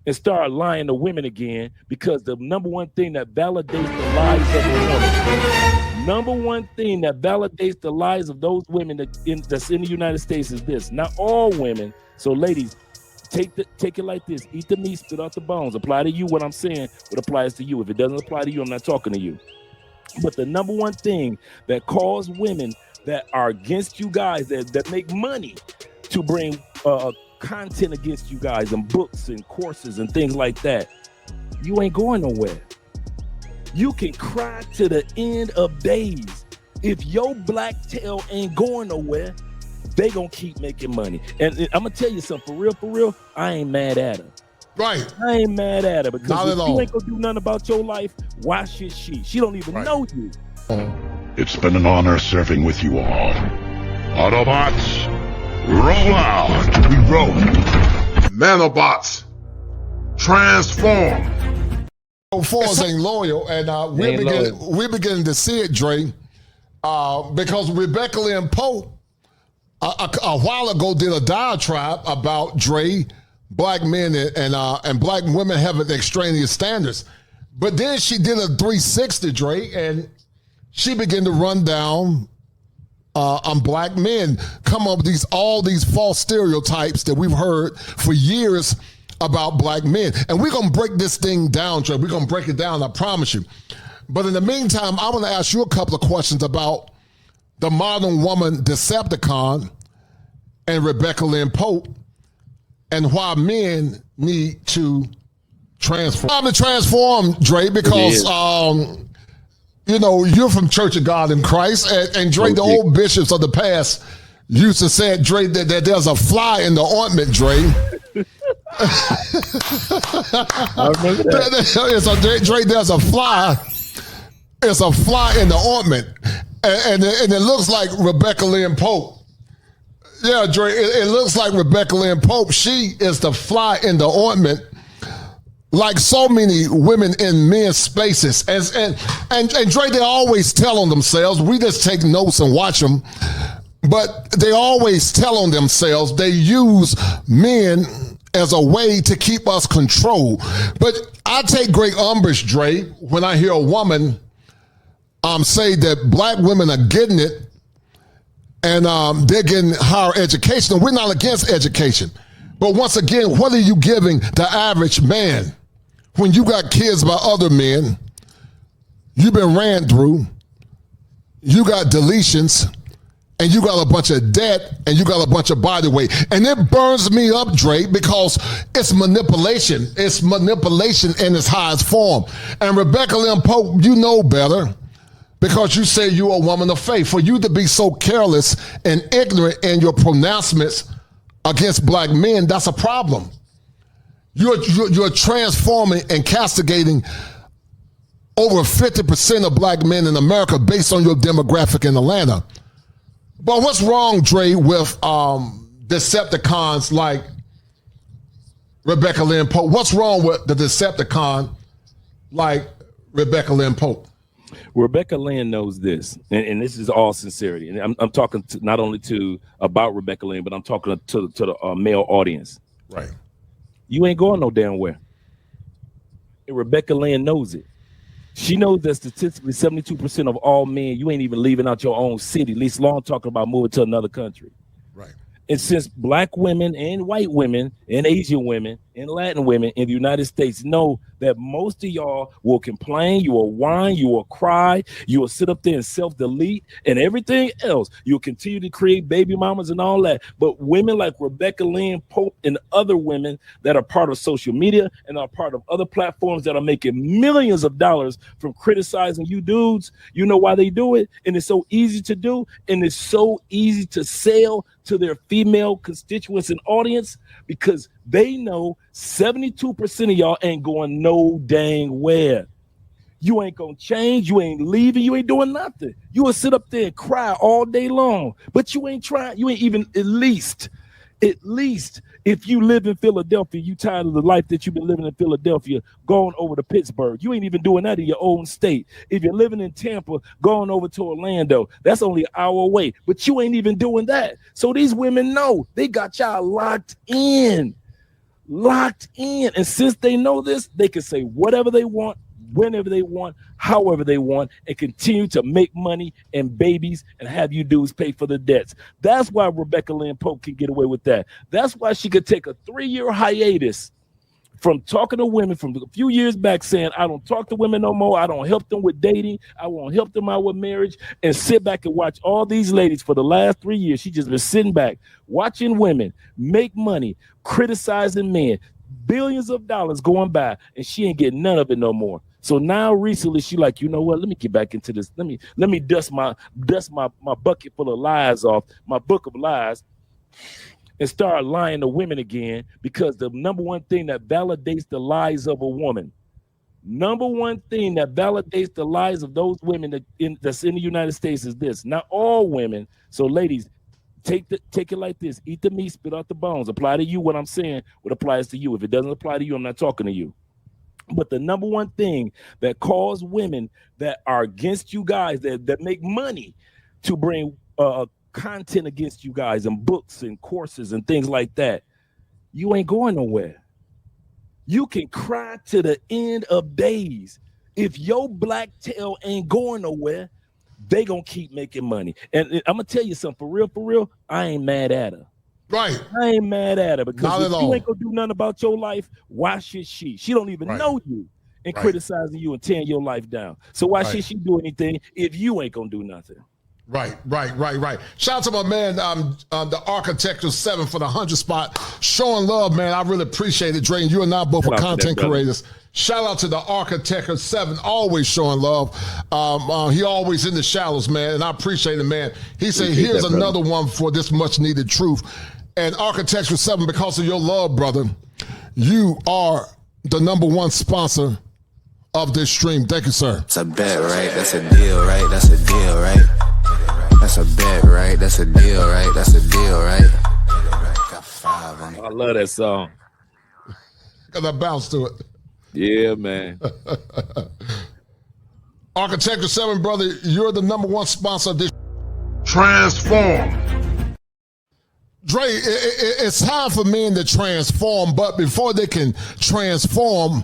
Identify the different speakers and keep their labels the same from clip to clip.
Speaker 1: and start lying to women again, because the number one thing that validates the lies of a woman, number one thing that validates the lies of those women that's in the United States is this. Not all women. So ladies, take it like this. Eat the meat, spit out the bones. Apply to you what I'm saying, what applies to you. If it doesn't apply to you, I'm not talking to you. But the number one thing that causes women that are against you guys, that make money to bring content against you guys and books and courses and things like that, you ain't going nowhere. You can cry to the end of days. If your black tail ain't going nowhere, they gonna keep making money. And I'm gonna tell you something, for real, I ain't mad at her.
Speaker 2: Right.
Speaker 1: I ain't mad at her, because
Speaker 2: Not
Speaker 1: if
Speaker 2: at
Speaker 1: you
Speaker 2: all.
Speaker 1: ain't gonna do nothing about your life, why should she? She don't even know you.
Speaker 3: It's been an honor serving with you all. Autobots, roll out. We roll.
Speaker 2: Nanobots, transform. Force ain't loyal, and we're beginning to see it, Dre, because Rebecca Lynn Pope a while ago did a diatribe about Dre, black men and black women having extraneous standards. But then she did a 360, Dre, and she began to run down on black men, come up with all these false stereotypes that we've heard for years about black men. And we're going to break this thing down, Dre. We're going to break it down, I promise you. But in the meantime, I want to ask you a couple of questions about the modern woman Decepticon and Rebecca Lynn Pope, and why men need to transform. Time to transform, Dre, because you know, you're from Church of God in Christ, and Dre, the old bishops of the past used to say, Dre, that there's a fly in the ointment, Dre.
Speaker 1: I remember that.
Speaker 2: Dre, there's a fly. It's a fly in the ointment, and it looks like Rebecca Lynn Pope. Yeah, Dre, it looks like Rebecca Lynn Pope. She is the fly in the ointment, like so many women in men's spaces. And Dre, they always tell on themselves. We just take notes and watch them. But they always tell on themselves. They use men as a way to keep us controlled. But I take great umbrage, Dre, when I hear a woman say that black women are getting it and they're getting higher education. And we're not against education. But once again, what are you giving the average man? When you got kids by other men, you've been ran through, you got deletions, and you got a bunch of debt, and you got a bunch of body weight. And it burns me up, Dre, because it's manipulation. It's manipulation in its highest form. And Rebecca Lynn Pope, you know better, because you say you're a woman of faith. For you to be so careless and ignorant in your pronouncements against black men, that's a problem. You're transforming and castigating over 50% of black men in America based on your demographic in Atlanta. But what's wrong, Dre, with Decepticons like Rebecca Lynn Pope? What's wrong with the Decepticon like Rebecca Lynn Pope?
Speaker 1: Rebecca Lynn knows this, and this is all sincerity. And I'm talking not only about Rebecca Lynn, but I'm talking to the male audience.
Speaker 2: Right.
Speaker 1: You ain't going no damn where. And Rebecca Lynn knows it. She knows that statistically 72% of all men, you ain't even leaving out your own city, at least long talking about moving to another country.
Speaker 2: Right.
Speaker 1: And since black women and white women and Asian women and Latin women in the United States know that most of y'all will complain, you will whine, you will cry, you will sit up there and self-delete and everything else. You'll continue to create baby mamas and all that. But women like Rebecca Lynn Pope and other women that are part of social media and are part of other platforms that are making millions of dollars from criticizing you dudes, you know why they do it? And it's so easy to do, and it's so easy to sell to their female constituents and audience, because they know 72% of y'all ain't going no dang where. You ain't gonna change, you ain't leaving, you ain't doing nothing. You will sit up there and cry all day long, but you ain't trying, you ain't even at least if you live in Philadelphia, you tired of the life that you've been living in Philadelphia, going over to Pittsburgh. You ain't even doing that in your own state. If you're living in Tampa, going over to Orlando, that's only an hour away, but you ain't even doing that. So these women know they got y'all locked in. locked in. And since they know this, they can say whatever they want, whenever they want, however they want, and continue to make money and babies and have you dudes pay for the debts. That's why Rebecca Lynn Pope can get away with that. That's why she could take a 3-year hiatus from talking to women from a few years back, saying, I don't talk to women no more. I don't help them with dating. I won't help them out with marriage, and sit back and watch all these ladies for the last 3 years. She just been sitting back, watching women make money, criticizing men, billions of dollars going by, and she ain't getting none of it no more. So now recently she like, you know what? Let me get back into this. Let me dust my bucket full of lies off, my book of lies, and start lying to women again, because the number one thing that validates the lies of a woman, number one thing that validates the lies of those women that's in the United States is this. Not all women. So ladies, take it like this. Eat the meat, spit out the bones. Apply to you what I'm saying, what applies to you. If it doesn't apply to you, I'm not talking to you. But the number one thing that cause women that are against you guys, that make money to bring content against you guys and books and courses and things like that, you ain't going nowhere. You can cry to the end of days. If your black tail ain't going nowhere, they gonna keep making money. And I'm gonna tell you something, for real, I ain't mad at her.
Speaker 2: Right.
Speaker 1: I ain't mad at her, because if you
Speaker 2: all.
Speaker 1: ain't gonna do nothing about your life, why should she? She don't even know you and criticizing you and tearing your life down. So why should she do anything if you ain't gonna do nothing?
Speaker 2: Right. Shout out to my man, the Architecture 7 for the 100 spot. Showing love, man. I really appreciate it, Dre. You and I both are content creators. Shout out to the Architecture 7, always showing love. He always in the shallows, man, and I appreciate it, man. He said, here's another one for this much needed truth. And Architecture 7, because of your love, brother, you are the #1 sponsor of this stream. Thank you, sir.
Speaker 4: It's a bet, right? That's a deal, right? That's a deal, right? That's a bet, right? That's a deal, right? That's a deal, right? Got 5 on it.
Speaker 1: I love that song.
Speaker 2: Got that bounce to it.
Speaker 1: Yeah, man.
Speaker 2: Architecture 7, brother, you're the #1 sponsor of this.
Speaker 3: Transform.
Speaker 2: Dre, it's time for men to transform, but before they can transform,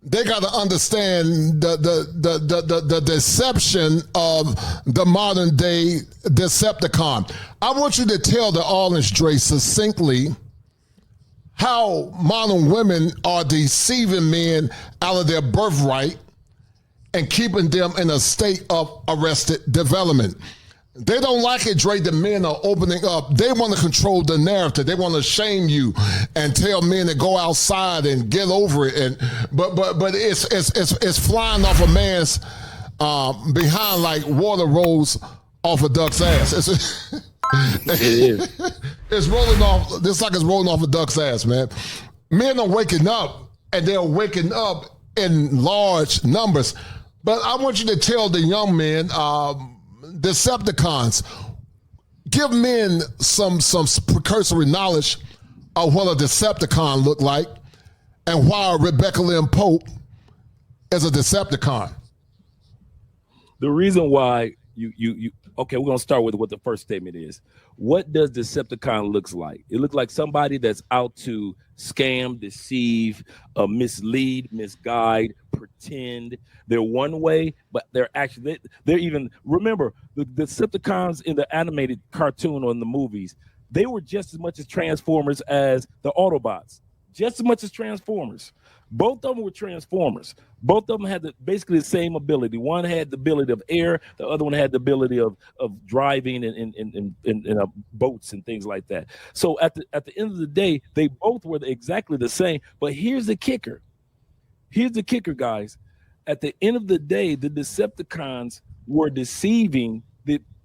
Speaker 2: they got to understand the deception of the modern day Decepticon. I want you to tell the audience, Dre, succinctly how modern women are deceiving men out of their birthright and keeping them in a state of arrested development. They don't like it, Dre. The men are opening up. They want to control the narrative. They want to shame you and tell men to go outside and get over it. But it's flying off a man's behind like water rolls off a duck's ass.
Speaker 1: It is.
Speaker 2: It's rolling off. This like it's rolling off a duck's ass, man. Men are waking up, and they're waking up in large numbers. But I want you to tell the young men. Decepticons, give men some precursory knowledge of what a Decepticon look like and why Rebecca Lynn Pope is a Decepticon.
Speaker 1: The reason why you okay, we're gonna start with what the first statement is. What does Decepticon looks like? It looks like somebody that's out to scam, deceive, mislead, misguide, pretend. They're one way, but they're actually they're even, remember the Decepticons in the animated cartoon or in the movies, they were just as much as Transformers as the Autobots, just as much as Transformers. Both of them were Transformers. Both of them had basically the same ability. One had the ability of air. The other one had the ability of driving in boats and things like that. So at the end of the day, they both were exactly the same. But here's the kicker. Here's the kicker, guys. At the end of the day, the Decepticons were deceiving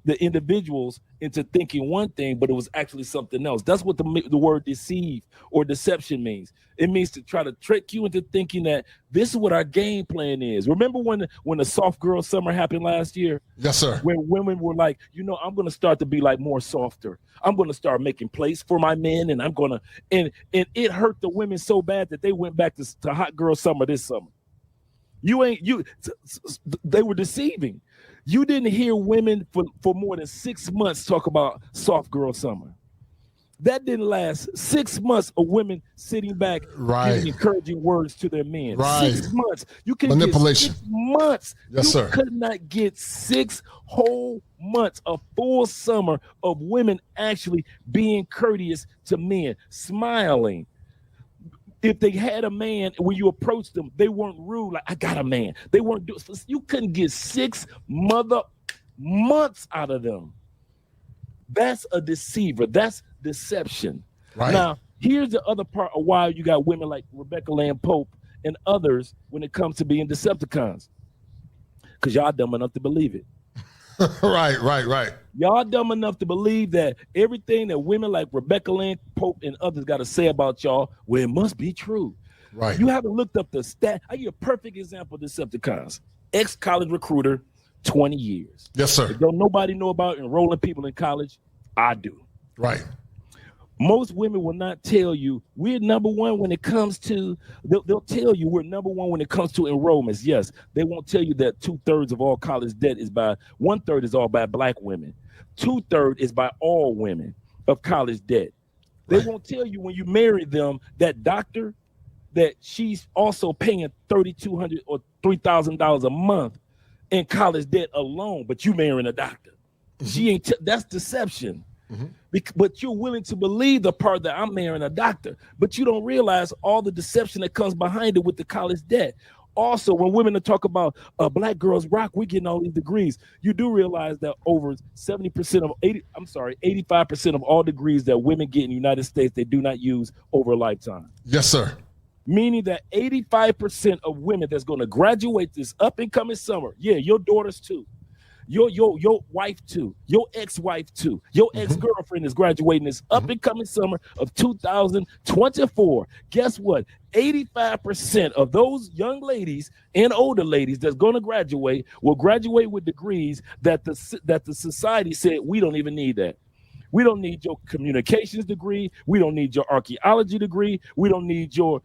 Speaker 1: the individuals into thinking one thing, but it was actually something else. That's what the word deceive or deception means. It means to try to trick you into thinking that this is what our game plan is. Remember when the soft girl summer happened last year?
Speaker 2: Yes, sir.
Speaker 1: When women were like, I'm going to start to be like more softer. I'm going to start making place for my men, and I'm going to, and it hurt the women so bad that they went back to hot girl summer this summer. They were deceiving. You didn't hear women for more than 6 months talk about soft girl summer. That didn't last 6 months of women sitting back giving encouraging words to their men. 6 months. You can
Speaker 2: manipulation.
Speaker 1: Get 6 months.
Speaker 2: Yes, sir.
Speaker 1: You could not get 6 whole months, a full summer of women actually being courteous to men, smiling. If they had a man, when you approached them, they weren't rude. Like, I got a man. They weren't doing. You couldn't get 6 months out of them. That's a deceiver. That's deception.
Speaker 2: Right.
Speaker 1: Now, here's the other part of why you got women like Rebecca Lynn Pope and others when it comes to being Decepticons. Because y'all dumb enough to believe it.
Speaker 2: Right.
Speaker 1: Y'all dumb enough to believe that everything that women like Rebecca Lynn Pope and others got to say about y'all, well, it must be true.
Speaker 2: Right.
Speaker 1: You haven't looked up the stat. I give you a perfect example of Decepticons. Ex-college recruiter, 20 years.
Speaker 2: Yes, sir.
Speaker 1: Don't nobody know about enrolling people in college? I do.
Speaker 2: Right.
Speaker 1: Most women will not tell you we're number one when it comes to, they'll tell you we're number one when it comes to enrollments. Yes, they won't tell you that 2/3 of all college debt is by, 1/3 is all by Black women. 2/3 is by all women of college debt. They won't tell you when you marry them, that doctor, that she's also paying $3,200 or $3,000 a month in college debt alone, but you marrying a doctor. She ain't, that's deception. But you're willing to believe the part that I'm marrying a doctor, but you don't realize all the deception that comes behind it with the college debt. Also, when women talk about Black girls rock, we getting all these degrees. You do realize that over 85% of all degrees that women get in the United States, they do not use over a lifetime.
Speaker 2: Yes, sir.
Speaker 1: Meaning that 85% of women that's going to graduate this up and coming summer, yeah, your daughters too, your wife too, your ex-wife too, your ex-girlfriend is graduating this up and coming summer of 2024. Guess what? 85% of those young ladies and older ladies that's going to graduate will graduate with degrees that the society said we don't even need that. We don't need your communications degree. We don't need your archaeology degree. We don't need your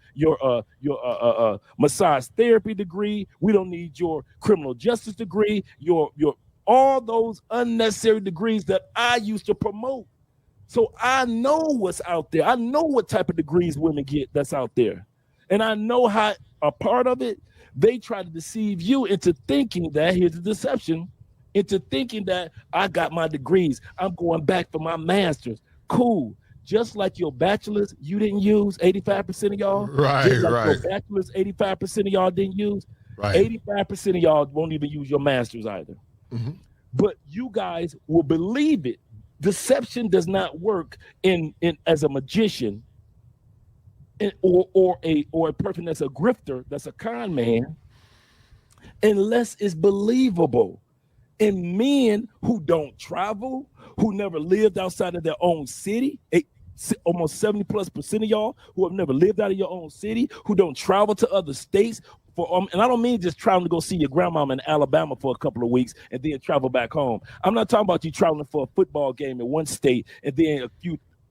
Speaker 1: massage therapy degree. We don't need your criminal justice degree. Your all those unnecessary degrees that I used to promote. So I know what's out there. I know what type of degrees women get that's out there. And I know how a part of it, they try to deceive you into thinking that, here's the deception, into thinking that I got my degrees. I'm going back for my master's. Cool. Just like your bachelor's, you didn't use 85% of y'all.
Speaker 2: Right.
Speaker 1: Your bachelor's, 85% of y'all didn't use. 85% of y'all won't even use your master's either. But you guys will believe it. Deception does not work in as a magician or a person that's a grifter, that's a con man, unless it's believable. And men who don't travel, who never lived outside of their own city, almost 70+% of y'all who have never lived out of your own city, who don't travel to other states for, and I don't mean just traveling to go see your grandmama in Alabama for a couple of weeks and then travel back home. I'm not talking about you traveling for a football game in one state and then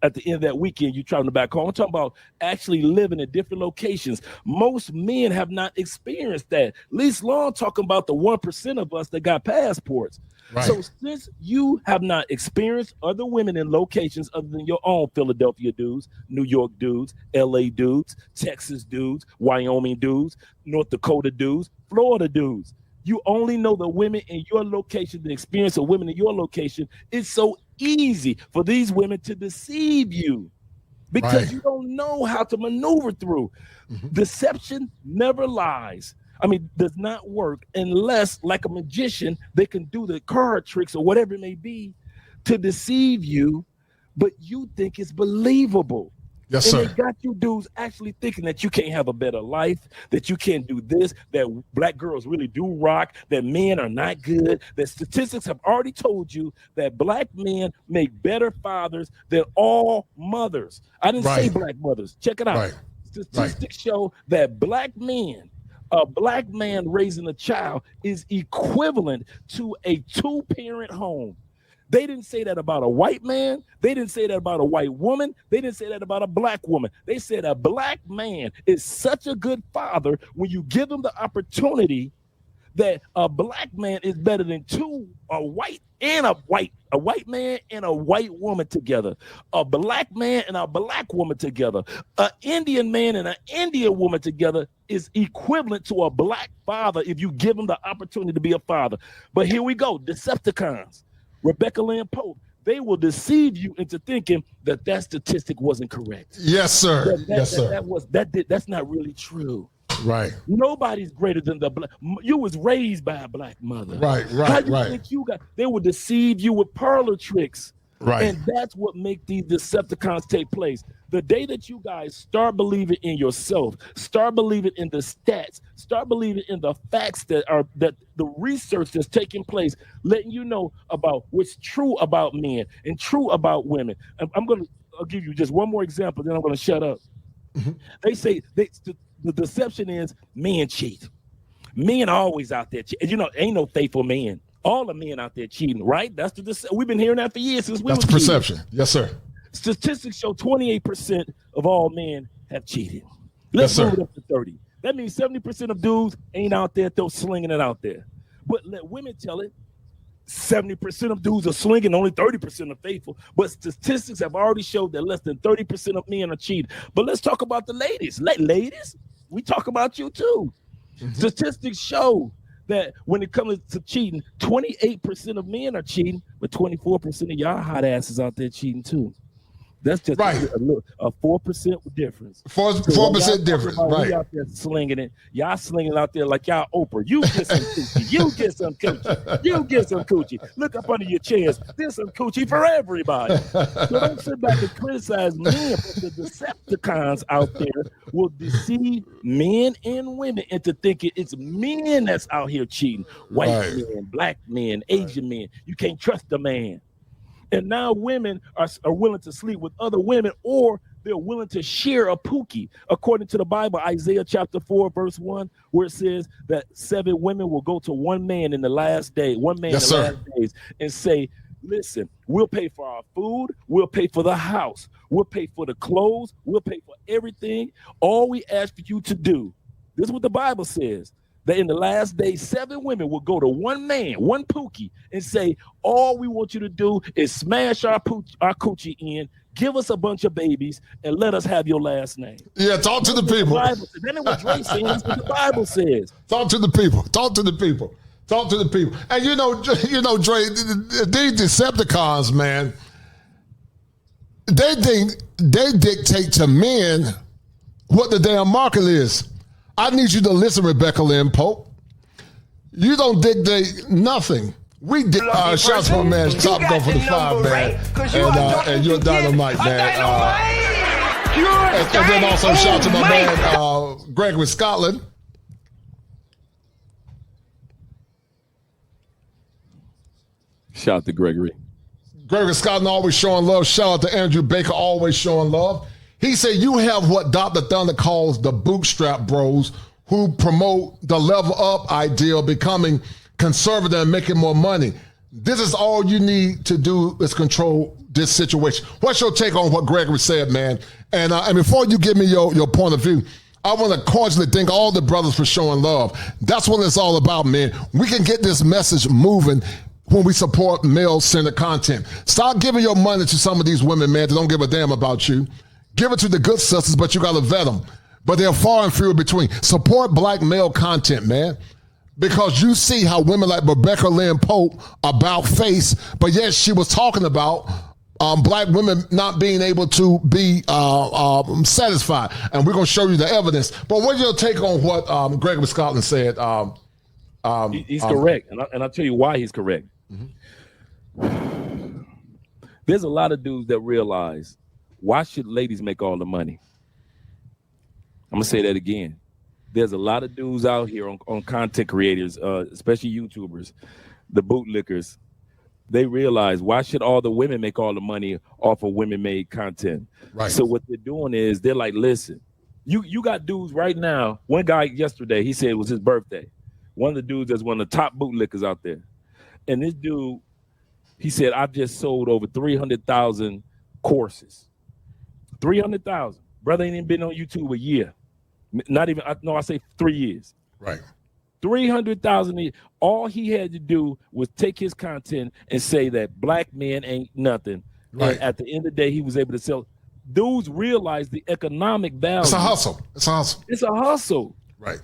Speaker 1: at the end of that weekend, you traveling back home. I'm talking about actually living in different locations. Most men have not experienced that. Least long talking about the 1% of us that got passports. So since you have not experienced other women in locations other than your own, Philadelphia dudes, New York dudes, LA dudes, Texas dudes, Wyoming dudes, North Dakota dudes, Florida dudes, you only know the women in your location, the experience of women in your location. It's so easy for these women to deceive you because you don't know how to maneuver through. Deception never lies. I mean, does not work unless, like a magician, they can do the card tricks or whatever it may be to deceive you, but you think it's believable.
Speaker 2: Yes, sir.
Speaker 1: And they got you dudes actually thinking that you can't have a better life, that you can't do this, that Black girls really do rock, that men are not good, that statistics have already told you that Black men make better fathers than all mothers. I didn't say Black mothers. Check it out. Statistics show that Black men, a Black man raising a child is equivalent to a 2-parent home. They didn't say that about a white man. They didn't say that about a white woman. They didn't say that about a Black woman. They said a Black man is such a good father when you give him the opportunity that a black man is better than a white man and a white woman together, a black man and a black woman together, an Indian man and an Indian woman together is equivalent to a black father if you give him the opportunity to be a father. But here we go, Decepticons, Rebecca Lynn Pope. They will deceive you into thinking that statistic wasn't correct.
Speaker 2: Yes, sir. Yes, sir.
Speaker 1: That's not really true.
Speaker 2: Right.
Speaker 1: Nobody's greater than the black. You was raised by a black mother.
Speaker 2: Right.
Speaker 1: How do you think you got? They will deceive you with parlor tricks.
Speaker 2: Right.
Speaker 1: And that's what make these Decepticons take place. The day that you guys start believing in yourself, start believing in the stats, start believing in the facts that the research that's taking place, letting you know about what's true about men and true about women. I'll give you just one more example, then I'm gonna shut up. Mm-hmm. They say the deception is men cheat. Men are always out there cheating. You know, ain't no faithful men. All the men out there cheating, right? We've been hearing that for years since we
Speaker 2: That's the perception. Yes, sir.
Speaker 1: Statistics show 28% of all men have cheated. Let's move it up to 30. That means 70% of dudes ain't out there slinging it out there. But let women tell it. 70% of dudes are slinging, only 30% are faithful. But statistics have already showed that less than 30% of men are cheating. But let's talk about the ladies. Ladies, we talk about you too. Mm-hmm. Statistics show that when it comes to cheating, 28% of men are cheating, but 24% of y'all hot asses out there cheating too. That's just
Speaker 2: right.
Speaker 1: a 4% difference.
Speaker 2: 4% difference. Right.
Speaker 1: We out there slinging it. Y'all slinging out there like y'all Oprah. You get some coochie. You get some coochie. You get some coochie. Look up under your chairs. There's some coochie for everybody. So don't sit back and criticize men, but the Decepticons out there will deceive men and women into thinking it's men that's out here cheating. White men, black men, Asian men. You can't trust a man. And now women are willing to sleep with other women, or they're willing to share a pookie. According to the Bible, Isaiah chapter 4, verse 1, where it says that 7 women will go to one man in the last day, one man in the last days, and say, listen, we'll pay for our food, we'll pay for the house, we'll pay for the clothes, we'll pay for everything. All we ask for you to do, this is what the Bible says, that in the last days, 7 women will go to one man, one pookie, and say, all we want you to do is smash our coochie in, give us a bunch of babies, and let us have your last name.
Speaker 2: Yeah, talk to the people.
Speaker 1: That ain't what Dre says. That's what the Bible says.
Speaker 2: Talk to the people. Talk to the people. Talk to the people. And you know, Dre, these Decepticons, man, they dictate to men what the damn market is. I need you to listen, Rebecca Lynn Pope. You don't dictate nothing. We did. Shout to my man, Top Gun for the 5, man. And you're dynamite, man. And then also shout to my man, Gregory Scotland.
Speaker 1: Shout out to Gregory.
Speaker 2: Gregory Scotland always showing love. Shout out to Andrew Baker, always showing love. He said, you have what Dr. Thunder calls the bootstrap bros who promote the level up ideal, becoming conservative and making more money. This is all you need to do is control this situation. What's your take on what Gregory said, man? And before you give me your point of view, I want to cordially thank all the brothers for showing love. That's what it's all about, man. We can get this message moving when we support male-centered content. Stop giving your money to some of these women, man, that don't give a damn about you. Give it to the good sisters, but you got to vet them. But they're far and few between. Support black male content, man. Because you see how women like Rebecca Lynn Pope about face, but yet she was talking about black women not being able to be satisfied. And we're going to show you the evidence. But what's your take on what Gregory Scotland said?
Speaker 1: He's correct. And I'll tell you why he's correct. Mm-hmm. There's a lot of dudes that realize, why should ladies make all the money? I'm going to say that again. There's a lot of dudes out here on content creators, especially YouTubers, the bootlickers. They realize, why should all the women make all the money off of women-made content? Right. So what they're doing is they're like, listen, you got dudes right now. One guy yesterday, he said it was his birthday. One of the dudes that's one of the top bootlickers out there. And this dude, he said, I've just sold over 300,000 courses. 300,000. Brother ain't even been on YouTube a year. Not even, I say 3 years.
Speaker 2: Right.
Speaker 1: $300,000. All he had to do was take his content and say that black men ain't nothing.
Speaker 2: Right.
Speaker 1: And at the end of the day, he was able to sell. Dudes realize the economic value.
Speaker 2: It's a hustle. It's a hustle.
Speaker 1: It's a hustle.
Speaker 2: Right.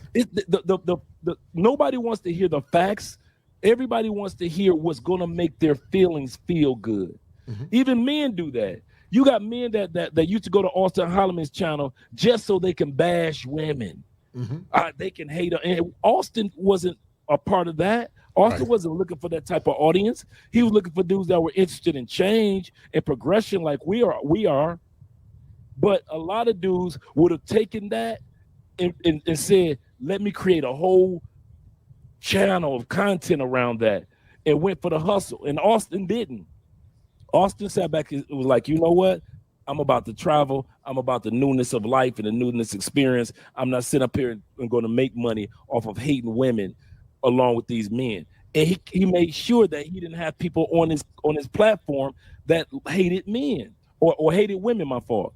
Speaker 1: Nobody wants to hear the facts. Everybody wants to hear what's going to make their feelings feel good. Mm-hmm. Even men do that. You got men that used to go to Austin Holloman's channel just so they can bash women. Mm-hmm. They can hate her. And Austin wasn't a part of that. Austin wasn't looking for that type of audience. He was looking for dudes that were interested in change and progression like we are. But a lot of dudes would have taken that and said, let me create a whole channel of content around that, and went for the hustle. And Austin didn't. Austin sat back and was like, you know what? I'm about to travel. I'm about the newness of life and the newness experience. I'm not sitting up here and going to make money off of hating women along with these men. And he made sure that he didn't have people on his platform that hated men or hated women, my fault.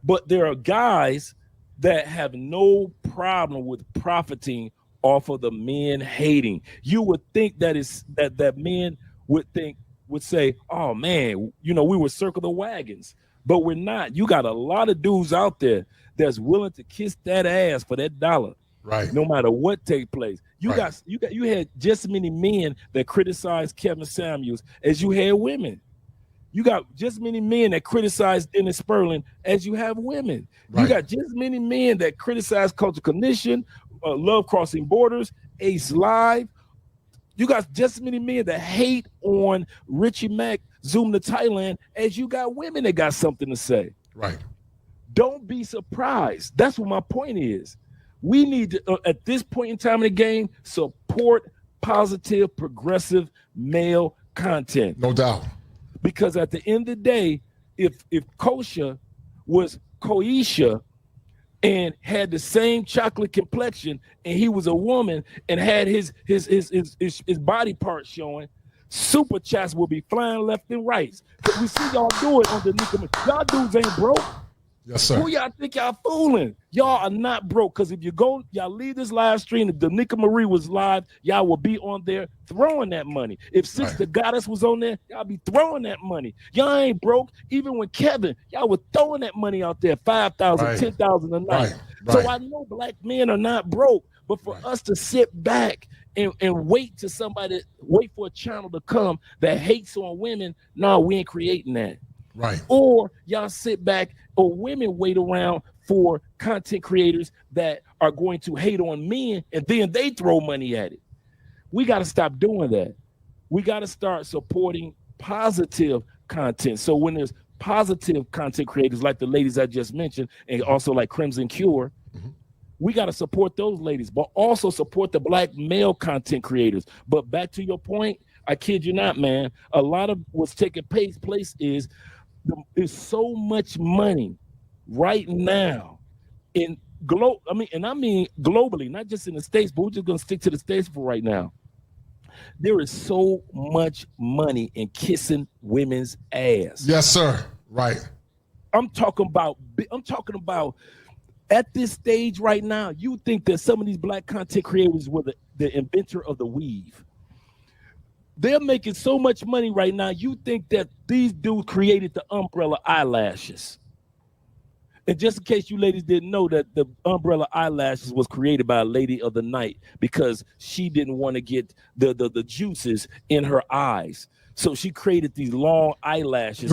Speaker 1: But there are guys that have no problem with profiting off of the men hating. You would think that men would say, oh man, we would circle the wagons, but we're not. You got a lot of dudes out there that's willing to kiss that ass for that dollar,
Speaker 2: right?
Speaker 1: No matter what take place. You had just as many men that criticized Kevin Samuels as you had women. You got just as many men that criticize Dennis Sperling as you have women. Right. You got just as many men that criticize Consultations, Love Crossing Borders, Ace Live. You got just as many men that hate on Richie Mack, Zoom to Thailand, as you got women that got something to say.
Speaker 2: Right.
Speaker 1: Don't be surprised. That's what my point is. We need to, at this point in time in the game, support positive, progressive male content.
Speaker 2: No doubt.
Speaker 1: Because at the end of the day, if Kosha was Koisha and had the same chocolate complexion, and he was a woman and had his body parts showing, super chats will be flying left and right. Because we see y'all do it on the Nika. Y'all dudes ain't broke.
Speaker 2: Yes, sir.
Speaker 1: Who y'all think y'all fooling? Y'all are not broke. Because if y'all leave this live stream, if Danica Marie was live, y'all will be on there throwing that money. If Sister Goddess was on there, y'all be throwing that money. Y'all ain't broke. Even when Kevin, y'all were throwing that money out there, 5,000, 10,000 a night.
Speaker 2: Right.
Speaker 1: So I know black men are not broke, but for us to sit back and wait for a channel to come that hates on women, no, we ain't creating that.
Speaker 2: Right.
Speaker 1: Or y'all sit back, or women wait around for content creators that are going to hate on men, and then they throw money at it. We got to stop doing that. We got to start supporting positive content. So when there's positive content creators like the ladies I just mentioned, and also like Crimson Cure, we got to support those ladies, but also support the black male content creators. But back to your point, I kid you not, man, a lot of what's taking place is there's so much money right now I mean globally, not just in the States, but we're just gonna stick to the States for right now. There is so much money in kissing women's ass.
Speaker 2: Yes, sir. Right.
Speaker 1: I'm talking about at this stage right now, you think that some of these black content creators were the inventor of the weave. They're making so much money right now, you think that these dudes created the umbrella eyelashes. And just in case you ladies didn't know, that the umbrella eyelashes was created by a lady of the night because she didn't want to get the juices in her eyes. So she created these long eyelashes.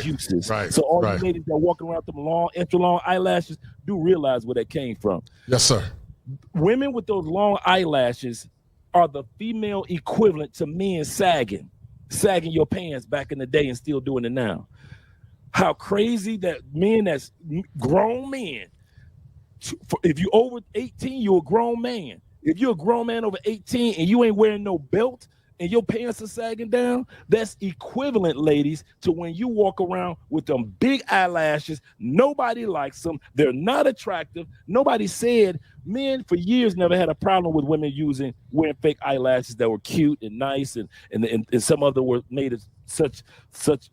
Speaker 1: Juices. Right. So all these ladies that are walking around with them long, extra long eyelashes do realize where that came from.
Speaker 2: Yes, sir.
Speaker 1: Women with those long eyelashes are the female equivalent to men sagging your pants back in the day and still doing it now. How crazy that men, that's grown men, if you over 18, you're a grown man. If you're a grown man over 18 and you ain't wearing no belt and your pants are sagging down, that's equivalent, ladies, to when you walk around with them big eyelashes. Nobody likes them. They're not attractive. Nobody said, men for years never had a problem with women wearing fake eyelashes that were cute and nice, and some of them were made of such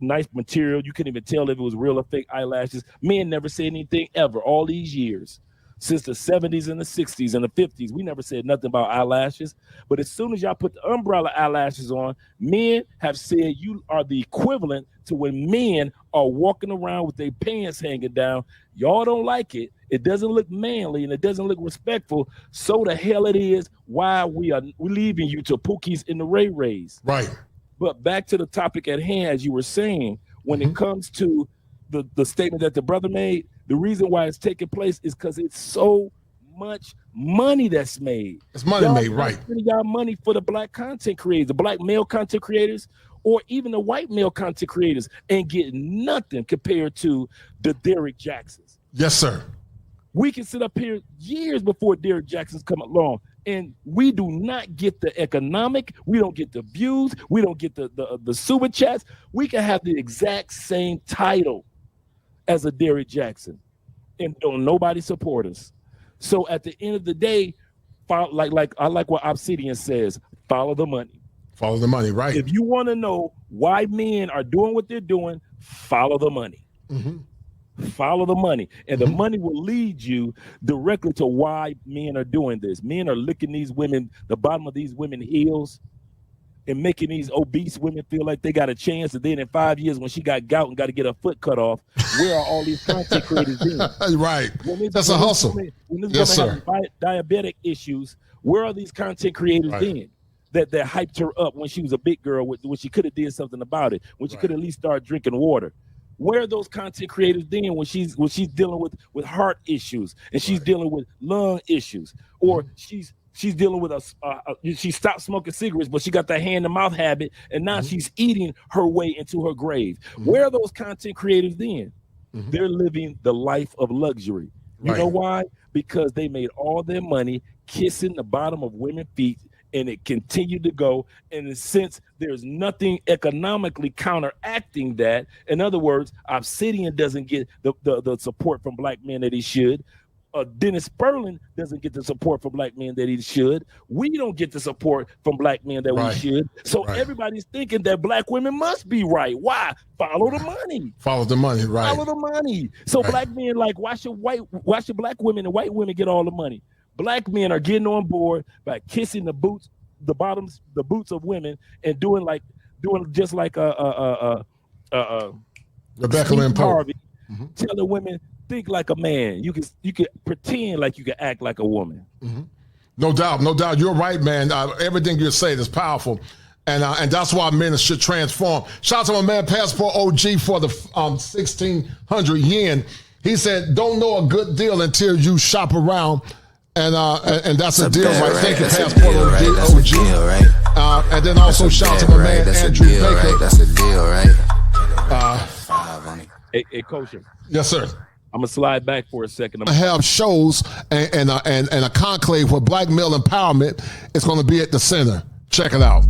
Speaker 1: nice material you couldn't even tell if it was real or fake eyelashes. Men never said anything ever all these years. since the 70s and the 60s and the 50s. We never said nothing about eyelashes. But as soon as y'all put the umbrella eyelashes on, men have said you are the equivalent to when men are walking around with their pants hanging down. Y'all don't like it. It doesn't look manly and it doesn't look respectful. So the hell it is why we're leaving you to Pookies and the Ray Rays.
Speaker 2: Right.
Speaker 1: But back to the topic at hand, as you were saying, when it comes to the statement that the brother made, the reason why it's taking place is because it's so much money that's made.
Speaker 2: It's money
Speaker 1: Y'all
Speaker 2: made, right?
Speaker 1: Spending y'all money for the black content creators, the black male content creators, or even the white male content creators, and get nothing compared to the Derrick Jacksons.
Speaker 2: Yes, sir. We
Speaker 1: can sit up here years before Derrick Jackson's come along, and we do not get the economic, we don't get the views, we don't get the super chats. We can have the exact same title as a Derrick Jackson, and don't nobody support us. So at the end of the day, like I like what Obsidian says, follow the money.
Speaker 2: Follow the money, right?
Speaker 1: If you want to know why men are doing what they're doing, follow the money. Follow the money, and the money will lead you directly to why men are doing this. Men are licking these women, the bottom of these women heels, and making these obese women feel like they got a chance. And then in 5 years, when she got gout and got to get her foot cut off, where are all these content creators then?
Speaker 2: Right. That's a hustle.
Speaker 1: When this
Speaker 2: Yes,
Speaker 1: woman
Speaker 2: sir.
Speaker 1: has diabetic issues, where are these content creators then? That hyped her up when she was a big girl, when she could have did something about it, when she could at least start drinking water. Where are those content creators then when she's dealing with heart issues and she's dealing with lung issues, or she's dealing with she stopped smoking cigarettes, but she got that hand to mouth habit, and now she's eating her way into her grave. Where are those content creators then? They're living the life of luxury. You know why? Because they made all their money kissing the bottom of women's feet, and it continued to go. And in a sense, there's nothing economically counteracting that. In other words, Obsidian doesn't get the support from black men that he should. Dennis Sperling doesn't get the support from black men that he should. We don't get the support from black men that we should. So everybody's thinking that black women must be right. Why? Follow the money.
Speaker 2: Follow the money, right?
Speaker 1: Follow the money. So black men, like, why should black women and white women get all the money? Black men are getting on board by kissing the boots of women, and doing just like
Speaker 2: Rebecca Lynn Pope,
Speaker 1: telling women, think like a man. You can pretend like you can act like a woman.
Speaker 2: No doubt. You're right, man. Everything you're saying is powerful, and that's why men should transform. Shout out to my man Passport OG for the 1,600 yen. He said, "Don't know a good deal until you shop around." And that's a deal, right? Thank you, Passport OG. And then also shout out to my man Andrew Baker.
Speaker 4: That's a deal, right?
Speaker 1: Hey, Kosher.
Speaker 2: Yes, sir.
Speaker 1: I'm gonna slide back for a second.
Speaker 2: I have shows and a conclave for black male empowerment. It's going to be at the center. Check it out.